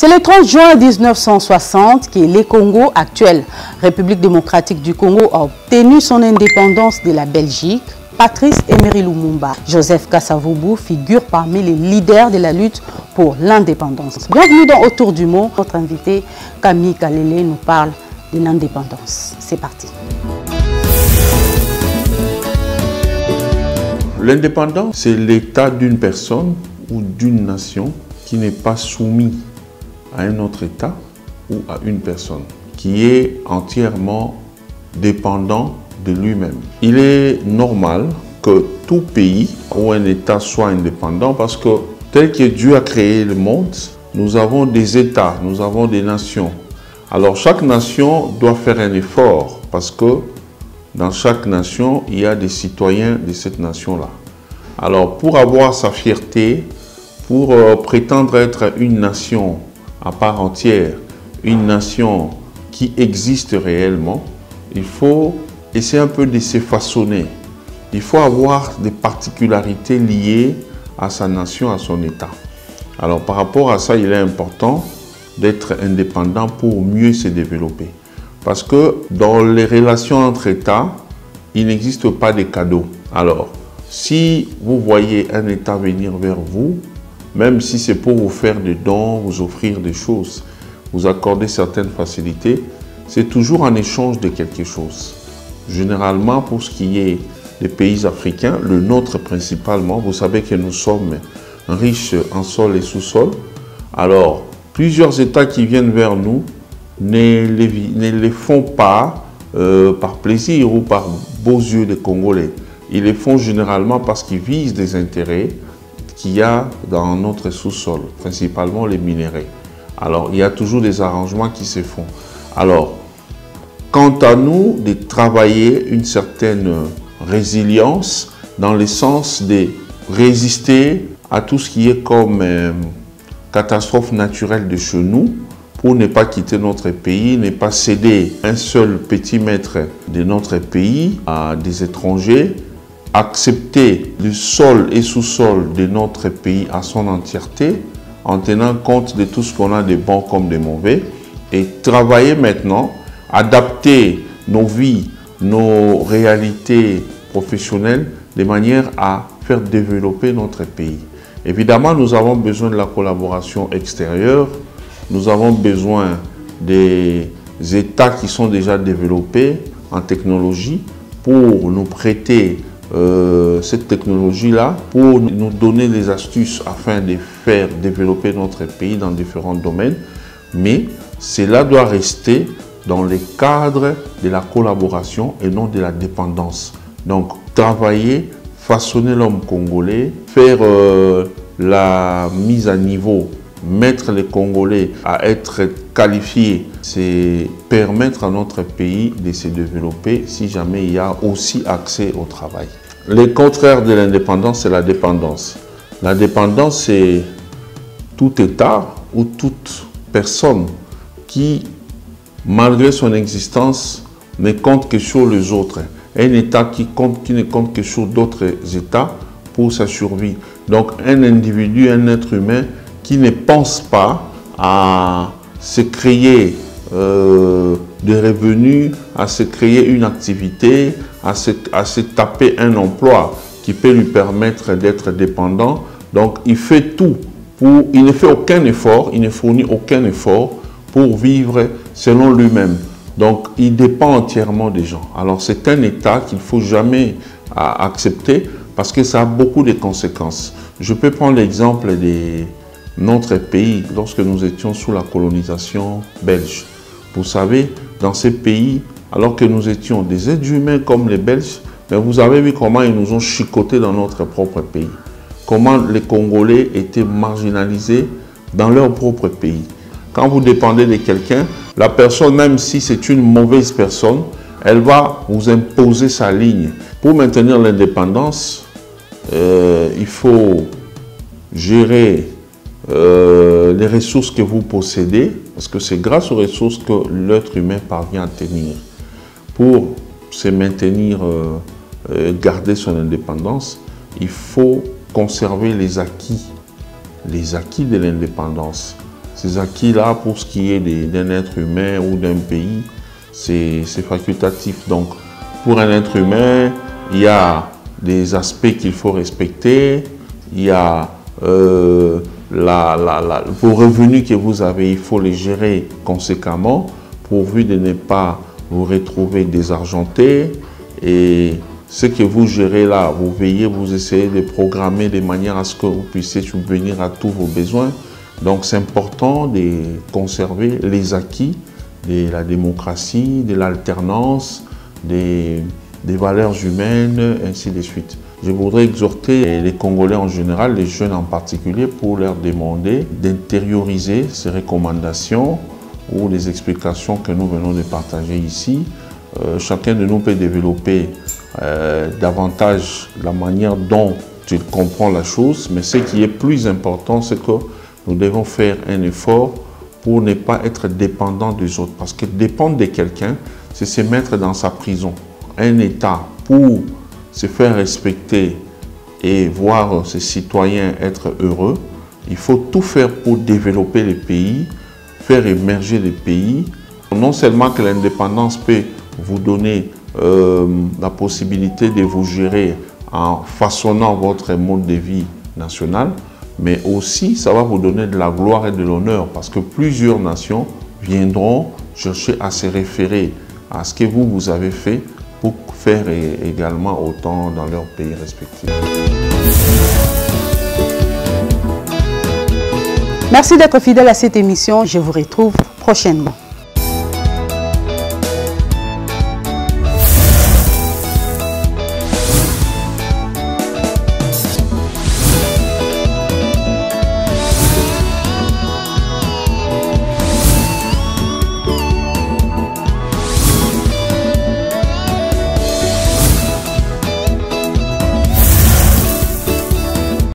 C'est le 30 juin 1960 que le Congo actuel, République démocratique du Congo, a obtenu son indépendance de la Belgique. Patrice Emery Lumumba, Joseph Kasavubu figurent parmi les leaders de la lutte pour l'indépendance. Bienvenue dans Autour du Monde. Notre invité Camille Kalele nous parle de l'indépendance. C'est parti. L'indépendance, c'est l'état d'une personne ou d'une nation qui n'est pas soumis à un autre État ou à une personne, qui est entièrement dépendant de lui-même. Il est normal que tout pays ou un État soit indépendant parce que tel que Dieu a créé le monde, nous avons des États, nous avons des nations. Alors chaque nation doit faire un effort parce que dans chaque nation, il y a des citoyens de cette nation-là. Alors pour avoir sa fierté, pour prétendre être une nation à part entière, une nation qui existe réellement, il faut essayer un peu de se façonner. Il faut avoir des particularités liées à sa nation, à son État. Alors par rapport à ça, il est important d'être indépendant pour mieux se développer. Parce que dans les relations entre États, il n'existe pas de cadeaux. Alors, si vous voyez un État venir vers vous, même si c'est pour vous faire des dons, vous offrir des choses, vous accorder certaines facilités, c'est toujours en échange de quelque chose. Généralement, pour ce qui est des pays africains, le nôtre principalement, vous savez que nous sommes riches en sol et sous-sol. Alors, plusieurs États qui viennent vers nous ne les font pas par plaisir ou par beaux yeux des Congolais. Ils les font généralement parce qu'ils visent des intérêts qu'il y a dans notre sous-sol, principalement les minéraux. Alors, il y a toujours des arrangements qui se font. Alors, quant à nous, de travailler une certaine résilience dans le sens de résister à tout ce qui est comme catastrophe naturelle de chez nous, pour ne pas quitter notre pays, ne pas céder un seul petit mètre de notre pays à des étrangers, accepter le sol et sous-sol de notre pays à son entièreté, en tenant compte de tout ce qu'on a de bon comme de mauvais, et travailler maintenant, adapter nos vies, nos réalités professionnelles, de manière à faire développer notre pays. Évidemment, nous avons besoin de la collaboration extérieure, nous avons besoin des États qui sont déjà développés en technologie pour nous prêter cette technologie-là, pour nous donner des astuces afin de faire développer notre pays dans différents domaines. Mais cela doit rester dans le cadre de la collaboration et non de la dépendance. Donc, travailler, façonner l'homme congolais, faire la mise à niveau, mettre les Congolais à être qualifiés, c'est permettre à notre pays de se développer si jamais il y a aussi accès au travail. Le contraire de l'indépendance, c'est la dépendance. La dépendance, c'est tout État ou toute personne qui, malgré son existence, ne compte que sur les autres. Un État qui ne compte que sur d'autres États pour sa survie. Donc un individu, un être humain qui ne pense pas à se créer des revenus, à se créer une activité, à se taper un emploi qui peut lui permettre d'être dépendant. Donc il fait tout, il ne fait aucun effort, il ne fournit aucun effort pour vivre selon lui-même. Donc il dépend entièrement des gens. Alors c'est un état qu'il ne faut jamais accepter parce que ça a beaucoup de conséquences. Je peux prendre l'exemple de notre pays lorsque nous étions sous la colonisation belge. Vous savez, dans ces pays, alors que nous étions des êtres humains comme les Belges, mais vous avez vu comment ils nous ont chicotés dans notre propre pays. Comment les Congolais étaient marginalisés dans leur propre pays. Quand vous dépendez de quelqu'un, la personne, même si c'est une mauvaise personne, elle va vous imposer sa ligne. Pour maintenir l'indépendance, il faut gérer les ressources que vous possédez, parce que c'est grâce aux ressources que l'être humain parvient à tenir. Pour se maintenir, garder son indépendance, il faut conserver les acquis de l'indépendance. Ces acquis-là, pour ce qui est d'un être humain ou d'un pays, c'est facultatif. Donc, pour un être humain, il y a des aspects qu'il faut respecter, il y a vos revenus que vous avez, il faut les gérer conséquemment, pourvu de ne pas vous retrouver désargenté. Et ce que vous gérez là, vous veillez, vous essayez de programmer de manière à ce que vous puissiez subvenir à tous vos besoins. Donc c'est important de conserver les acquis de la démocratie, de l'alternance, des valeurs humaines, ainsi de suite. Je voudrais exhorter les Congolais en général, les jeunes en particulier, pour leur demander d'intérioriser ces recommandations ou les explications que nous venons de partager ici. Chacun de nous peut développer davantage la manière dont il comprend la chose, mais ce qui est plus important, c'est que nous devons faire un effort pour ne pas être dépendant des autres. Parce que dépendre de quelqu'un, c'est se mettre dans sa prison. Un État, pour se faire respecter et voir ses citoyens être heureux, il faut tout faire pour développer les pays, faire émerger les pays. Non seulement que l'indépendance peut vous donner la possibilité de vous gérer en façonnant votre mode de vie national, mais aussi ça va vous donner de la gloire et de l'honneur parce que plusieurs nations viendront chercher à se référer à ce que vous avez fait pour faire également autant dans leurs pays respectifs. Merci d'être fidèle à cette émission. Je vous retrouve prochainement.